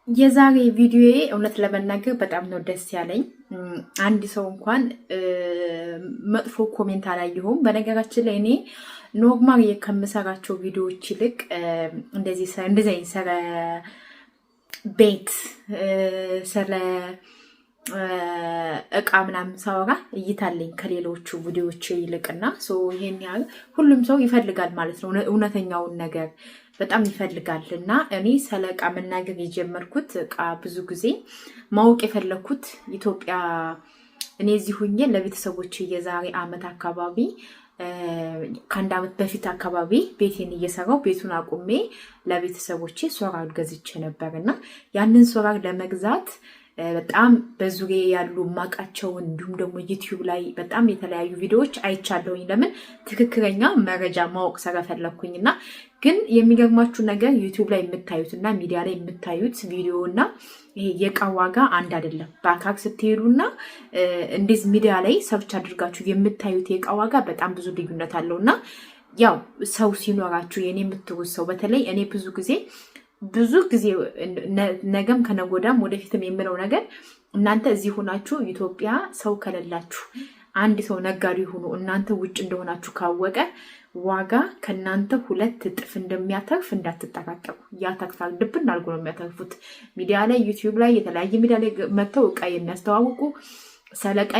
የዛሬ ቪዲዮዬ እውነት ለመናገር በጣም ነው ደስ ያለኝ። አንድ ሰው እንኳን መጥፎ ኮሜንት አላየሁም። በነገራችን ላይ እኔ ኖርማል ከምሰራቸው ቪዲዮዎች ይልቅ እንደዚህ ስለ ቤት ስለ እቃ ምናምን ሳወራ እይታለኝ ከሌሎቹ ቪዲዮዎች ይልቅና ይሄን ያህል ሁሉም ሰው ይፈልጋል ማለት ነው። እውነተኛውን ነገር በጣም ይፈልጋል እና እኔ ስለ እቃ መናገር የጀመርኩት እቃ ብዙ ጊዜ ማወቅ የፈለኩት ኢትዮጵያ እኔ እዚህ ሁኜ ለቤተሰቦች የዛሬ ዓመት አካባቢ ከአንድ ዓመት በፊት አካባቢ ቤቴን እየሰራው ቤቱን አቁሜ ለቤተሰቦቼ ሶላር ገዝቼ ነበርና ያንን ሶላር ለመግዛት በጣም በዙሪያ ያሉ ማቃቸውን እንዲሁም ደግሞ ዩቲዩብ ላይ በጣም የተለያዩ ቪዲዮዎች አይቻለሁኝ። ለምን ትክክለኛ መረጃ ማወቅ ስለፈለኩኝና ግን የሚገርማችሁ ነገር ዩቲዩብ ላይ የምታዩትና ሚዲያ ላይ የምታዩት ቪዲዮና ይሄ የእቃ ዋጋ አንድ አይደለም። በአካል ስትሄዱና እንደዚህ ሚዲያ ላይ ሰርች አድርጋችሁ የምታዩት የእቃ ዋጋ በጣም ብዙ ልዩነት አለውና ያው ሰው ሲኖራችሁ የኔ የምትሩት ሰው በተለይ እኔ ብዙ ጊዜ ነገም ከነጎዳም ወደፊትም የምለው ነገር እናንተ እዚህ ሆናችሁ ኢትዮጵያ ሰው ከሌላችሁ አንድ ሰው ነጋዴ ሆኖ እናንተ ውጭ እንደሆናችሁ ካወቀ ዋጋ ከናንተ 2 እጥፍ እንደሚያተርፍ እንዳትጠራጠሩ። ያተርፋል፣ ድብን አድርጎ ነው የሚያተርፉት። ሚዲያ ላይ ዩቲዩብ ላይ የተለያየ ሚዲያ ላይ መጥተው እቃ የሚያስተዋውቁ ሰለቃ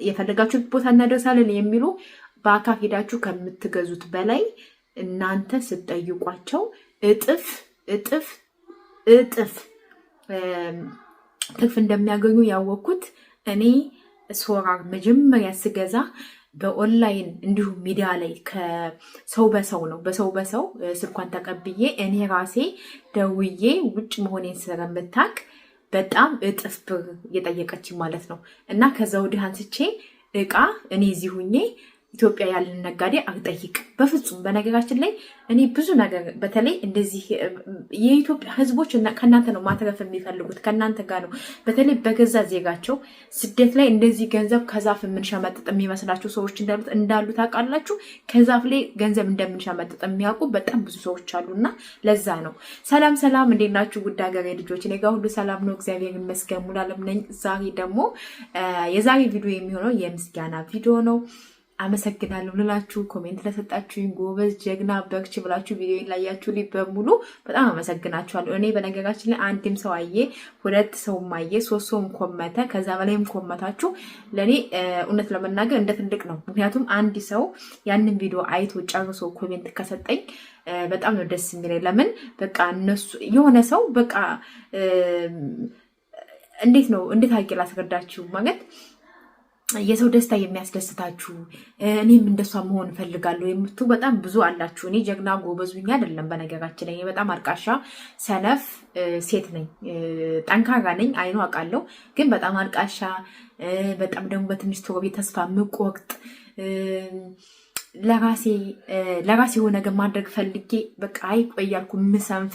የፈለጋችሁት ቦታ እናደርሳለን የሚሉ በአካል ሄዳችሁ ከምትገዙት በላይ እናንተ ስትጠይቋቸው እጥፍ ትርፍ እንደሚያገኙ ያወቅኩት እኔ ሶላር መጀመሪያ ስገዛ በኦንላይን እንዲሁም ሚዲያ ላይ ከሰው በሰው ስልኳን ተቀብዬ እኔ ራሴ ደውዬ ውጭ መሆኔን ስለምታውቅ በጣም እጥፍ ብር እየጠየቀች ማለት ነው። እና ከዛ ወዲህ አንስቼ እቃ እኔ እዚህ ሁኜ ኢትዮጵያ ያለን ነጋዴ አልጠይቅ በፍጹም። በነገራችን ላይ እኔ ብዙ ነገር በተለይ እንደዚህ የኢትዮጵያ ሕዝቦች ከእናንተ ነው ማትረፍ የሚፈልጉት፣ ከእናንተ ጋር ነው። በተለይ በገዛ ዜጋቸው ስደት ላይ እንደዚህ ገንዘብ ከዛፍ የምንሸመጥጥ የሚመስላቸው ሰዎች እንዳሉ ታውቃላችሁ። ከዛፍ ላይ ገንዘብ እንደምንሸመጥጥ የሚያውቁ በጣም ብዙ ሰዎች አሉና ለዛ ነው። ሰላም፣ እንዴት ናችሁ ውድ ሀገሬ ልጆች? እኔ ጋር ሁሉ ሰላም ነው፣ እግዚአብሔር ይመስገን። ሙሉዓለም ነኝ። ዛሬ ደግሞ የዛሬ ቪዲዮ የሚሆነው የምስጋና ቪዲዮ ነው። አመሰግናለሁ ልላችሁ ኮሜንት ለሰጣችሁኝ ጎበዝ ጀግና በርቺ ብላችሁ ቪዲዮ ላያችሁ በሙሉ በጣም አመሰግናችኋለሁ። እኔ በነገራችን ላይ አንድም ሰው አየ፣ 2 ሰውም አየ፣ 3 ሰውም ኮመተ፣ ከዛ በላይም ኮመታችሁ ለኔ እውነት ለመናገር እንደ ትልቅ ነው። ምክንያቱም አንድ ሰው ያንን ቪዲዮ አይቶ ጨርሶ ኮሜንት ከሰጠኝ በጣም ነው ደስ የሚለኝ። ለምን በቃ እነሱ የሆነ ሰው በቃ እንዴት አድርጌ ላስረዳችሁ ማለት የሰው ደስታ የሚያስደስታችሁ እኔም እንደሷ መሆን እፈልጋለሁ የምትሉ በጣም ብዙ አላችሁ። እኔ ጀግና ጎበዙኝ አይደለም። በነገራችን ላይ በጣም አልቃሻ ሰነፍ ሴት ነኝ። ጠንካራ ነኝ አይኑ አውቃለሁ፣ ግን በጣም አልቃሻ፣ በጣም ደግሞ በትንሽ ቶሎ ተስፋ ምቆርጥ ለራሴ የሆነ ነገር ማድረግ ፈልጌ በቃ አይቆያልኩ ምሰንፍ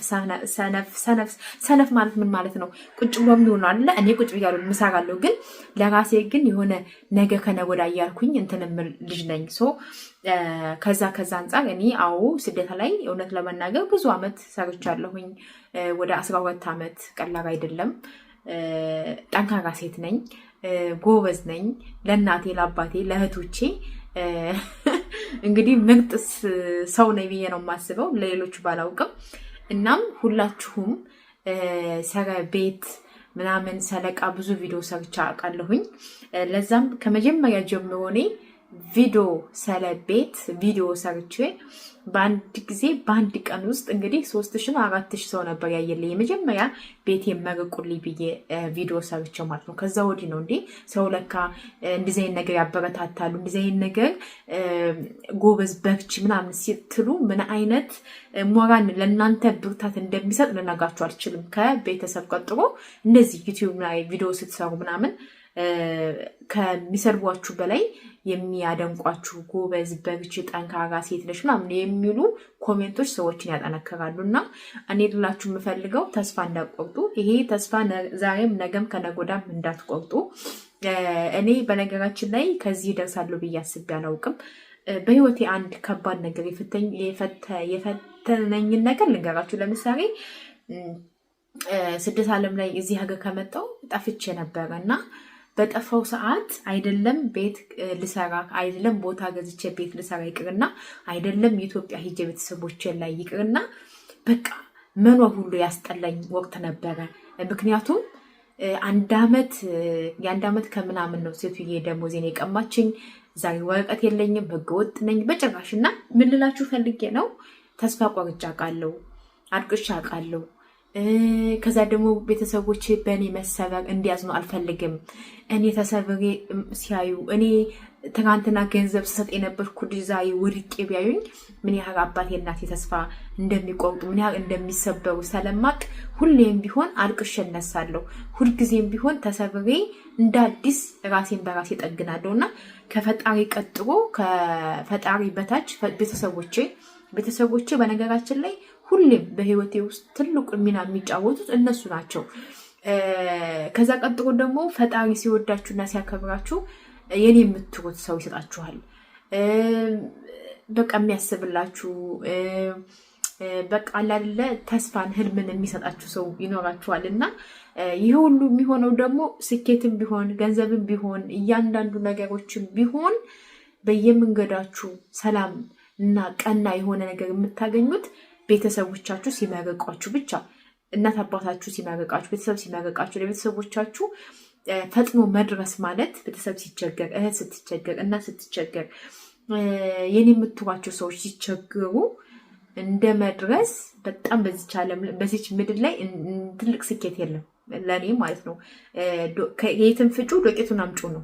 ሰነፍ ማለት ምን ማለት ነው? ቁጭ ብሎ የሚሆን አለ። እኔ ቁጭ ብያለሁ ምሰራለሁ፣ ግን ለራሴ ግን የሆነ ነገ ከነገ ወዲያ እያልኩኝ እንትን የምል ልጅ ነኝ። ከዛ አንጻር እኔ ስደት ላይ እውነት ለመናገር ብዙ አመት ሰርቻለሁኝ። ወደ 12 አመት ቀላል አይደለም። ጠንካራ ሴት ነኝ፣ ጎበዝ ነኝ። ለእናቴ ለአባቴ ለእህቶቼ እንግዲህ ምርጥ ሰው ነኝ ብዬ ነው የማስበው፣ ለሌሎቹ ባላውቅም። እናም ሁላችሁም ሰረ ቤት ምናምን ሰለቃ ብዙ ቪዲዮ ሰርቻ አውቃለሁኝ። ለዛም ከመጀመሪያ ጀምሮ እኔ ቪዲዮ ስለ ቤት ቪዲዮ ሰርቼ በአንድ ቀን ውስጥ እንግዲህ 3000 ነው 4000 ሰው ነበር ያየልኝ። የመጀመሪያ ቤት የመረቁልኝ ብዬ ቪዲዮ ሰርቼ ማለት ነው። ከዛ ወዲህ ነው እንዴ ሰው ለካ እንደዚህ አይነት ነገር ያበረታታሉ፣ እንደዚህ አይነት ነገር ጎበዝ በርቺ ምናምን ሲትሉ ምን አይነት ሞራል ለእናንተ ብርታት እንደሚሰጥ ልነግራችሁ አልችልም። ከቤተሰብ ቀጥሮ እንደዚህ ዩቲዩብ ላይ ቪዲዮ ስትሰሩ ምናምን ከሚሰድቧችሁ በላይ የሚያደንቋችሁ ጎበዝ በርቺ ጠንካራ ሴት ነሽ ምናምን የሚሉ ኮሜንቶች ሰዎችን ያጠነክራሉ። እና እኔ ልላችሁ የምፈልገው ተስፋ እንዳትቆርጡ። ይሄ ተስፋ ዛሬም ነገም ከነጎዳም እንዳትቆርጡ። እኔ በነገራችን ላይ ከዚህ ደርሳለሁ ብዬ አስቤ አላውቅም። በህይወቴ አንድ ከባድ ነገር የፈተነኝን ነገር ልንገራችሁ። ለምሳሌ ስደት ዓለም ላይ እዚህ ሀገር ከመጣሁ ጠፍቼ ነበረ እና በጠፋው ሰዓት አይደለም ቤት ልሰራ አይደለም ቦታ ገዝቼ ቤት ልሰራ ይቅርና አይደለም የኢትዮጵያ ሂጄ ቤተሰቦቼን ላይ ይቅርና በቃ መኖር ሁሉ ያስጠላኝ ወቅት ነበረ። ምክንያቱም የአንድ ዓመት ከምናምን ነው ሴትዬ ደሞዜን የቀማችኝ። ዛሬ ወረቀት የለኝም፣ ህገወጥ ነኝ በጭራሽ። እና ምን ልላችሁ ፈልጌ ነው ተስፋ ቆርጬ አውቃለሁ፣ አልቅሼ አውቃለሁ። ከዛ ደግሞ ቤተሰቦች በእኔ መሰበር እንዲያዝኑ አልፈልግም። እኔ ተሰብሬ ሲያዩ እኔ ትናንትና ገንዘብ ስሰጥ የነበርኩ ልጅ ዛሬ ወድቄ ቢያዩኝ ምን ያህል አባቴ እናቴ ተስፋ እንደሚቆርጡ ምን ያህል እንደሚሰበሩ ስለማቅ ሁሌም ቢሆን አልቅሼ እነሳለሁ። ሁልጊዜም ቢሆን ተሰብሬ እንደ አዲስ ራሴን በራሴ ጠግናለሁ እና ከፈጣሪ ቀጥሎ ከፈጣሪ በታች ቤተሰቦቼ በነገራችን ላይ ሁሌም በህይወቴ ውስጥ ትልቁ ሚና የሚጫወቱት እነሱ ናቸው። ከዛ ቀጥሎ ደግሞ ፈጣሪ ሲወዳችሁና ሲያከብራችሁ የኔ የምትሩት ሰው ይሰጣችኋል። በቃ የሚያስብላችሁ በቃ አላለ ተስፋን ህልምን የሚሰጣችሁ ሰው ይኖራችኋል። እና ይህ ሁሉ የሚሆነው ደግሞ ስኬትም ቢሆን ገንዘብም ቢሆን እያንዳንዱ ነገሮችን ቢሆን በየመንገዳችሁ ሰላም እና ቀና የሆነ ነገር የምታገኙት ቤተሰቦቻችሁ ሲመረቋችሁ ብቻ። እናት አባታችሁ ሲመረቃችሁ፣ ቤተሰብ ሲመረቃችሁ፣ ለቤተሰቦቻችሁ ፈጥኖ መድረስ ማለት ቤተሰብ ሲቸገር፣ እህት ስትቸገር፣ እናት ስትቸገር፣ የኔ የምትሏቸው ሰዎች ሲቸገሩ እንደ መድረስ በጣም በዚች ምድር ላይ ትልቅ ስኬት የለም ለእኔ ማለት ነው። የትም ፍጩ ዶቄቱን አምጩ ነው።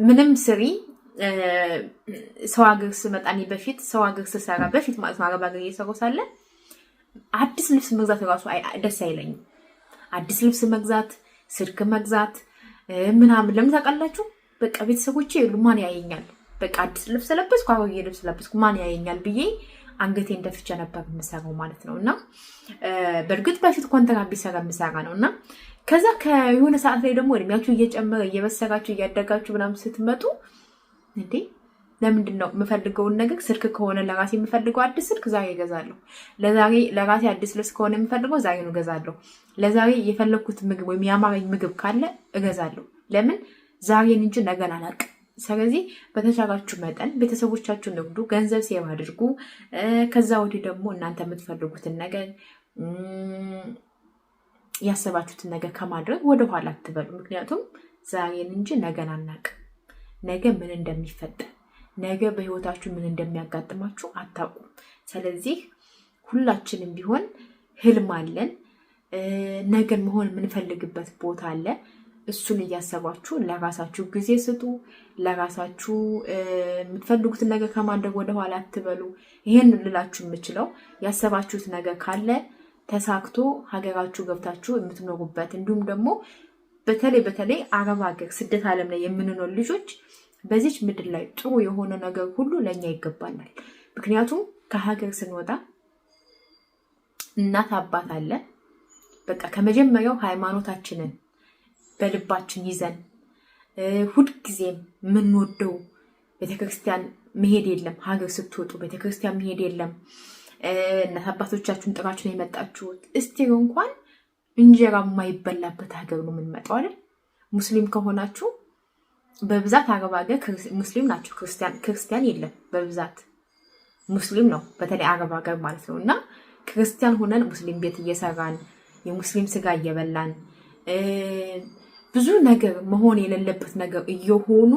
ምንም ስሪ ሰው ሀገር ስመጣ እኔ በፊት ሰው ሀገር ስሰራ በፊት ማለት ነው አረብ ሀገር እየሰራሁ ሳለ አዲስ ልብስ መግዛት ራሱ ደስ አይለኝም። አዲስ ልብስ መግዛት፣ ስልክ መግዛት ምናምን ለምን ታውቃላችሁ? በቃ ቤተሰቦቼ የሉ ማን ያየኛል? በቃ አዲስ ልብስ ለበስኩ፣ አሮጌ ልብስ ለበስኩ ማን ያየኛል ብዬ አንገቴን ደፍቼ ነበር የምሰራው ማለት ነው። እና በእርግጥ በፊት ኮንትራት ቢሰራ የምሰራ ነው። እና ከዛ ከየሆነ ሰዓት ላይ ደግሞ እድሜያችሁ እየጨመረ እየበሰራችሁ እያደጋችሁ ምናምን ስትመጡ እንዴ ለምንድን ነው የምፈልገውን ነገር ስልክ ከሆነ ለራሴ የምፈልገው አዲስ ስልክ ዛሬ እገዛለሁ። ለራሴ አዲስ ልብስ ከሆነ የምፈልገው ዛሬ ነው እገዛለሁ። ለዛሬ የፈለግኩት ምግብ ወይም የአማረኝ ምግብ ካለ እገዛለሁ። ለምን ዛሬን እንጂ ነገን አላውቅም። ስለዚህ በተቻላችሁ መጠን ቤተሰቦቻችሁን ንግዱ፣ ገንዘብ ሴቭ አድርጉ። ከዛ ወዲህ ደግሞ እናንተ የምትፈልጉትን ነገር ያሰባችሁትን ነገር ከማድረግ ወደኋላ አትበሉ። ምክንያቱም ዛሬን እንጂ ነገን አናውቅም። ነገ ምን እንደሚፈጠር ነገ በህይወታችሁ ምን እንደሚያጋጥማችሁ አታውቁም። ስለዚህ ሁላችንም ቢሆን ህልም አለን። ነገን መሆን የምንፈልግበት ቦታ አለ። እሱን እያሰባችሁ ለራሳችሁ ጊዜ ስጡ። ለራሳችሁ የምትፈልጉትን ነገር ከማድረግ ወደኋላ አትበሉ። ይሄን ልላችሁ የምችለው ያሰባችሁት ነገር ካለ ተሳክቶ ሀገራችሁ ገብታችሁ የምትኖሩበት እንዲሁም ደግሞ በተለይ አረብ ሀገር ስደት ዓለም ላይ የምንኖር ልጆች በዚች ምድር ላይ ጥሩ የሆነ ነገር ሁሉ ለእኛ ይገባናል። ምክንያቱም ከሀገር ስንወጣ እናት አባት አለ። በቃ ከመጀመሪያው ሃይማኖታችንን በልባችን ይዘን ሁልጊዜም የምንወደው ቤተክርስቲያን መሄድ የለም። ሀገር ስትወጡ ቤተክርስቲያን መሄድ የለም። እናት አባቶቻችሁን ጥራችሁ ነው የመጣችሁት። እስቲ እንኳን እንጀራ የማይበላበት ሀገር ነው የምንመጣው አይደል? ሙስሊም ከሆናችሁ በብዛት አረብ ሀገር ሙስሊም ናቸው። ክርስቲያን የለም። በብዛት ሙስሊም ነው፣ በተለይ አረብ ሀገር ማለት ነው። እና ክርስቲያን ሆነን ሙስሊም ቤት እየሰራን የሙስሊም ስጋ እየበላን ብዙ ነገር መሆን የሌለበት ነገር እየሆኑ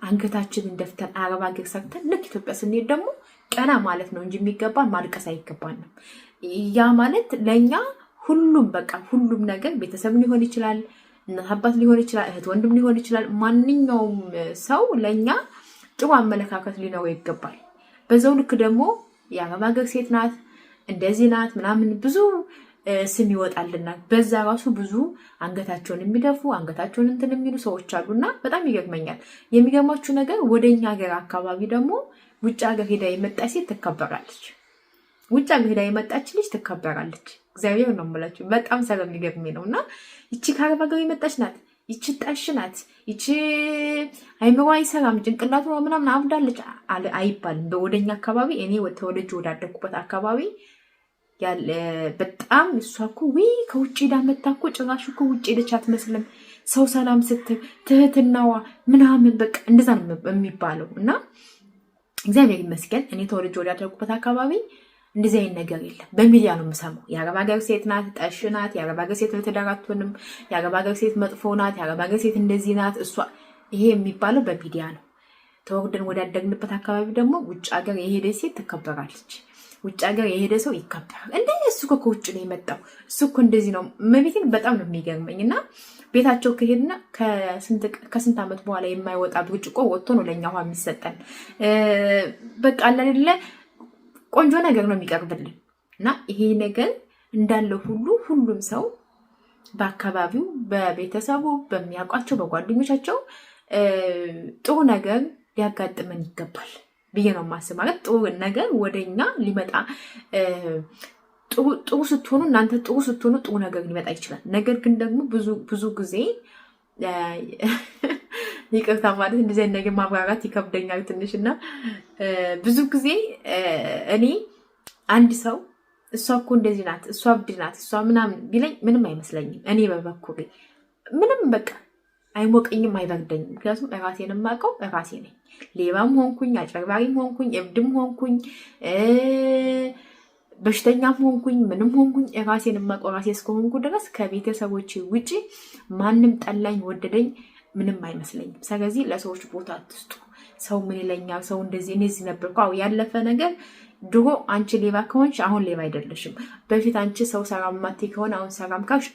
አንገታችንን ደፍተን አረብ ሀገር ሰርተን ልክ ኢትዮጵያ ስንሄድ ደግሞ ቀና ማለት ነው እንጂ የሚገባን ማልቀስ አይገባንም። ያ ማለት ለእኛ ሁሉም በቃ ሁሉም ነገር ቤተሰብ ሊሆን ይችላል፣ እናት አባት ሊሆን ይችላል፣ እህት ወንድም ሊሆን ይችላል። ማንኛውም ሰው ለእኛ ጥሩ አመለካከት ሊኖረው ይገባል። በዛው ልክ ደግሞ የአረብ ሀገር ሴት ናት እንደዚህ ናት ምናምን ብዙ ስም ይወጣልናል። በዛ ራሱ ብዙ አንገታቸውን የሚደፉ አንገታቸውን እንትን የሚሉ ሰዎች አሉና በጣም ይገርመኛል። የሚገርማችሁ ነገር ወደኛ ሀገር አካባቢ ደግሞ ውጭ ሀገር ሄዳ የመጣች ሴት ትከበራለች። ውጭ ሀገር ሄዳ የመጣች ልጅ ትከበራለች። እግዚአብሔር ነው የምላችሁ። በጣም ስለሚገርመኝ ነው። እና ይቺ ከአረብ ሀገር የመጣች ናት፣ ይቺ ጠሽ ናት፣ ይቺ አይምሮ አይሰራም፣ ጭንቅላቱ ምናምን አብዳለች አይባልም። ወደኛ አካባቢ እኔ ተወልጄ ወዳደኩበት አካባቢ በጣም እሷ እኮ ከውጭ ሄዳ መታ እኮ ጭራሽ እኮ ውጭ ሄደች አትመስልም። ሰው ሰላም ስትል ትህትናዋ ምናምን በቃ እንደዛ ነው የሚባለው። እና እግዚአብሔር ይመስገን እኔ ተወልጄ ወዳደረኩበት አካባቢ እንደዚህ አይነት ነገር የለም። በሚዲያ ነው የምሰማው። የአረብ ሀገር ሴት ናት፣ ጠሽ ናት፣ የአረብ ሀገር ሴት ለትዳር አትሆንም፣ የአረብ ሀገር ሴት መጥፎ ናት፣ የአረብ ሀገር ሴት እንደዚህ ናት እሷ። ይሄ የሚባለው በሚዲያ ነው። ተወልደን ወዳደግንበት አካባቢ ደግሞ ውጭ ሀገር የሄደ ሴት ትከበራለች። ውጭ ሀገር የሄደ ሰው ይከበራል። እሱ እኮ ከውጭ ነው የመጣው እሱ እኮ እንደዚህ ነው። መቤቴን በጣም ነው የሚገርመኝ። እና ቤታቸው ከሄድና ከስንት ዓመት በኋላ የማይወጣ ብርጭቆ ወጥቶ ነው ለእኛ ውሃ የሚሰጠን። በቃ አለሌለ ቆንጆ ነገር ነው የሚቀርብልን። እና ይሄ ነገር እንዳለ ሁሉም ሰው በአካባቢው በቤተሰቡ በሚያውቋቸው በጓደኞቻቸው ጥሩ ነገር ሊያጋጥመን ይገባል ብዬ ነው የማስብ። ማለት ጥሩ ነገር ወደኛ ሊመጣ ጥሩ ስትሆኑ እናንተ ጥሩ ስትሆኑ ጥሩ ነገር ሊመጣ ይችላል። ነገር ግን ደግሞ ብዙ ጊዜ ይቅርታ ማለት እንደዚህ ነገር ማብራራት ይከብደኛል ትንሽ። እና ብዙ ጊዜ እኔ አንድ ሰው እሷ እኮ እንደዚህ ናት፣ እሷ እብድ ናት፣ እሷ ምናምን ቢለኝ ምንም አይመስለኝም። እኔ በበኩሌ ምንም በቃ አይሞቀኝም፣ አይበርደኝም። ምክንያቱም ራሴን የማውቀው ራሴ ነኝ። ሌባም ሆንኩኝ፣ አጭበርባሪም ሆንኩኝ፣ እብድም ሆንኩኝ፣ በሽተኛም ሆንኩኝ፣ ምንም ሆንኩኝ ራሴን የማውቀው ራሴ እስከሆንኩ ድረስ ከቤተሰቦች ውጭ ማንም ጠላኝ ወደደኝ ምንም አይመስለኝም። ስለዚህ ለሰዎች ቦታ አትስጡ። ሰው ምን ይለኛል፣ ሰው እንደዚህ እኔ እዚህ ነበርኩ። አዎ ያለፈ ነገር ድሮ አንቺ ሌባ ከሆንሽ አሁን ሌባ አይደለሽም። በፊት አንቺ ሰው ሰላም ማቴ ከሆነ አሁን ሰላም ካልሽ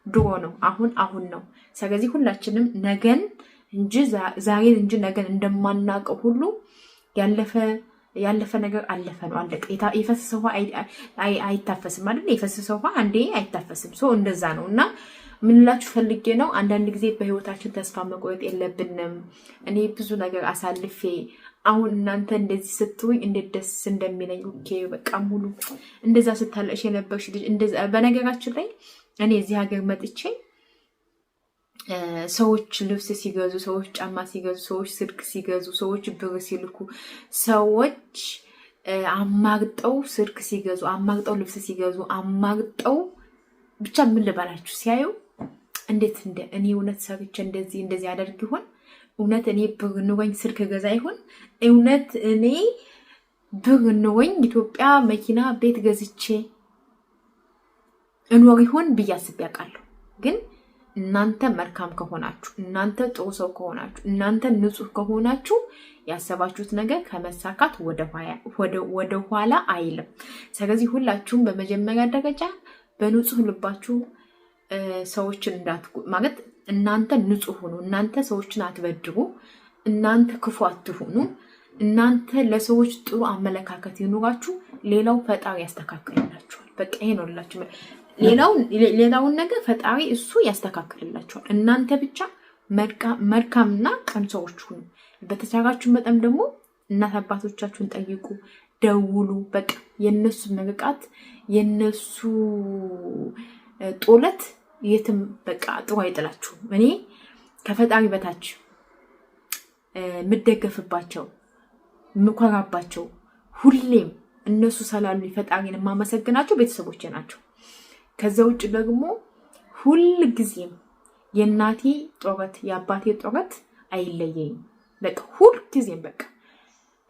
ድሮ ነው፣ አሁን ነው። ስለዚህ ሁላችንም ነገን እንጂ ዛሬን እንጂ ነገን እንደማናውቀው ሁሉ ያለፈ ነገር አለፈ ነው፣ አለቀ። የፈሰሰ ውሃ አይታፈስም አይደል? የፈሰሰ ውሃ አንዴ አይታፈስም። ሰው እንደዛ ነው። እና ምንላችሁ ፈልጌ ነው፣ አንዳንድ ጊዜ በህይወታችን ተስፋ መቆረጥ የለብንም። እኔ ብዙ ነገር አሳልፌ አሁን እናንተ እንደዚህ ስትውኝ እንዴት ደስ እንደሚለኝ ኦኬ። በቃ ሙሉ እንደዛ ስታለሽ የነበርሽ ልጅ እንደዛ። በነገራችን ላይ እኔ እዚህ ሀገር መጥቼ ሰዎች ልብስ ሲገዙ፣ ሰዎች ጫማ ሲገዙ፣ ሰዎች ስልክ ሲገዙ፣ ሰዎች ብር ሲልኩ፣ ሰዎች አማግጠው ስልክ ሲገዙ፣ አማግጠው ልብስ ሲገዙ፣ አማግጠው ብቻ ምን ልበላችሁ ሲያዩ እንዴት እኔ እውነት ሰርቼ እንደዚህ አደርግ ይሆን? እውነት እኔ ብር ኑሮኝ ስልክ ገዛ ይሆን? እውነት እኔ ብር ኑሮኝ ኢትዮጵያ መኪና ቤት ገዝቼ እኖር ይሆን ብዬ አስቤ አውቃለሁ። ግን እናንተ መልካም ከሆናችሁ፣ እናንተ ጥሩ ሰው ከሆናችሁ፣ እናንተ ንጹህ ከሆናችሁ ያሰባችሁት ነገር ከመሳካት ወደ ኋላ አይልም። ስለዚህ ሁላችሁም በመጀመሪያ ደረጃ በንጹህ ልባችሁ ሰዎችን ማለት እናንተ ንጹህ ሁኑ። እናንተ ሰዎችን አትበድሩ። እናንተ ክፉ አትሁኑ። እናንተ ለሰዎች ጥሩ አመለካከት ይኑራችሁ። ሌላው ፈጣሪ ያስተካክልላችኋል። በቃ ይሄ ነው ልላችሁ። ሌላውን ነገር ፈጣሪ እሱ ያስተካክልላችኋል። እናንተ ብቻ መልካምና ቀን ሰዎች ሁኑ። በተቻላችሁ መጠን ደግሞ እናት አባቶቻችሁን ጠይቁ፣ ደውሉ። በቃ የነሱ መርቃት የነሱ ጦለት የትም በቃ ጥሩ አይጥላችሁም። እኔ ከፈጣሪ በታች ምደገፍባቸው ምኮራባቸው ሁሌም እነሱ ስላሉ ፈጣሪን የማመሰግናቸው ቤተሰቦቼ ናቸው። ከዛ ውጭ ደግሞ ሁል ጊዜም የእናቴ ጦረት የአባቴ ጦረት አይለየኝም። በቃ ሁል ጊዜም በቃ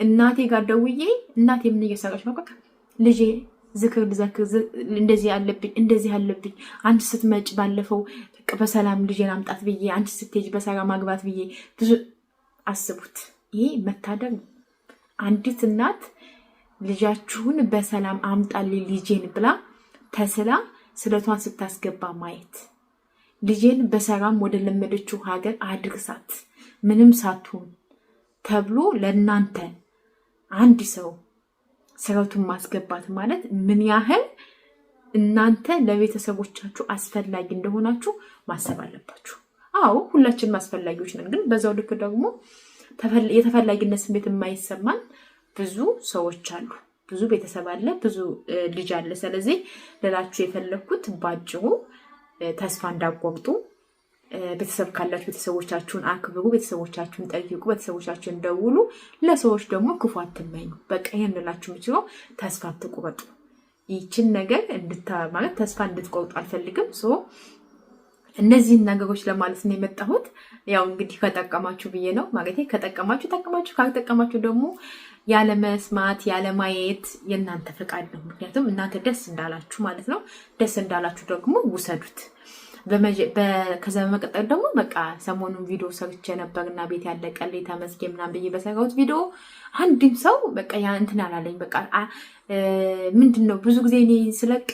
እናቴ ጋር ደውዬ እናቴ ምን እየሰራች ነው? በቃ ልጄ ዝክር እንደዚህ አለብኝ አንቺ ስትመጭ ባለፈው በሰላም ልጄን አምጣት ብዬ አንቺ ስትሄጂ በሰላም ማግባት ብዬ ብዙ አስቡት። ይሄ መታደር ነው። አንዲት እናት ልጃችሁን በሰላም አምጣልኝ ልጄን ብላ ተስላ ስለቷን ስታስገባ ማየት፣ ልጄን በሰላም ወደ ለመደችው ሀገር አድርሳት ምንም ሳትሆን ተብሎ ለእናንተ አንድ ሰው ስራቱን ማስገባት ማለት ምን ያህል እናንተ ለቤተሰቦቻችሁ አስፈላጊ እንደሆናችሁ ማሰብ አለባችሁ። አዎ ሁላችንም አስፈላጊዎች ነን፣ ግን በዛው ልክ ደግሞ የተፈላጊነት ስሜት የማይሰማን ብዙ ሰዎች አሉ፣ ብዙ ቤተሰብ አለ፣ ብዙ ልጅ አለ። ስለዚህ ልላችሁ የፈለኩት ባጭሩ ተስፋ እንዳቆርጡ፣ ቤተሰብ ካላችሁ ቤተሰቦቻችሁን አክብሩ፣ ቤተሰቦቻችሁን ጠይቁ፣ ቤተሰቦቻችሁን ደውሉ። ለሰዎች ደግሞ ክፉ አትመኙ። በቃ ይሄን ልላችሁ የምችለው ተስፋ አትቁረጡ። ይችን ነገር ማለት ተስፋ እንድትቆርጡ አልፈልግም። እነዚህን ነገሮች ለማለት ነው የመጣሁት። ያው እንግዲህ ከጠቀማችሁ ብዬ ነው ማለት ከጠቀማችሁ ጠቀማችሁ፣ ካልጠቀማችሁ ደግሞ ያለ መስማት ያለ ማየት የእናንተ ፈቃድ ነው። ምክንያቱም እናንተ ደስ እንዳላችሁ ማለት ነው። ደስ እንዳላችሁ ደግሞ ውሰዱት። ከዛ በመቀጠል ደግሞ በቃ ሰሞኑን ቪዲዮ ሰርቼ ነበርና ቤት ያለቀልኝ ተመስገን ምናምን ብዬ በሰራሁት ቪዲዮ አንድም ሰው በቃ ያ እንትን አላለኝ። በቃ ምንድነው ብዙ ጊዜ እኔ ስለቅ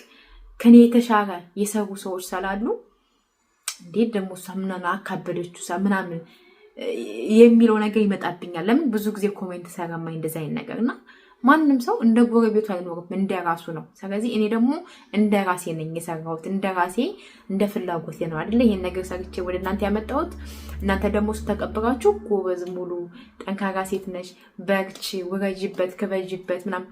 ከኔ የተሻለ የሰሩ ሰዎች ስላሉ እንዴት ደግሞ እሷ ምናምን አካበደችው ምናምን የሚለው ነገር ይመጣብኛል። ለምን ብዙ ጊዜ ኮሜንት ሰራማኝ እንደዛ አይነት ነገር እና ማንም ሰው እንደ ጎረቤቱ አይኖርም፣ እንደ ራሱ ነው። ስለዚህ እኔ ደግሞ እንደ ራሴ ነኝ የሰራሁት፣ እንደ ራሴ እንደ ፍላጎቴ ነው አይደለ ይሄን ነገር ሰርቼ ወደ እናንተ ያመጣሁት። እናንተ ደግሞ ስተቀበራችሁ ጎበዝ፣ ሙሉ ጠንካራ ሴት ነሽ፣ በርቺ፣ ውረጅበት፣ ክበጅበት ምናምን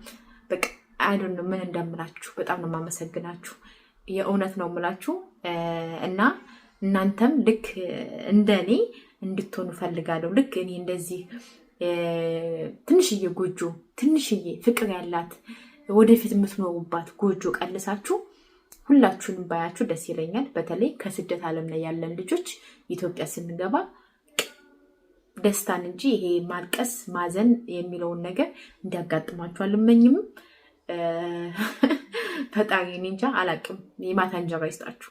በቃ አይዶን ነው ምን እንደምላችሁ። በጣም ነው የማመሰግናችሁ፣ የእውነት ነው የምላችሁ እና እናንተም ልክ እንደኔ እንድትሆኑ ፈልጋለሁ። ልክ እኔ እንደዚህ ትንሽዬ ጎጆ ትንሽዬ ፍቅር ያላት ወደፊት የምትኖሩባት ጎጆ ቀልሳችሁ ሁላችሁንም ባያችሁ ደስ ይለኛል። በተለይ ከስደት ዓለም ላይ ያለን ልጆች ኢትዮጵያ ስንገባ ደስታን እንጂ ይሄ ማልቀስ ማዘን የሚለውን ነገር እንዲያጋጥማችሁ አልመኝም። ፈጣሪ እኔ እንጃ አላቅም። የማታ እንጀራ ይስጣችሁ።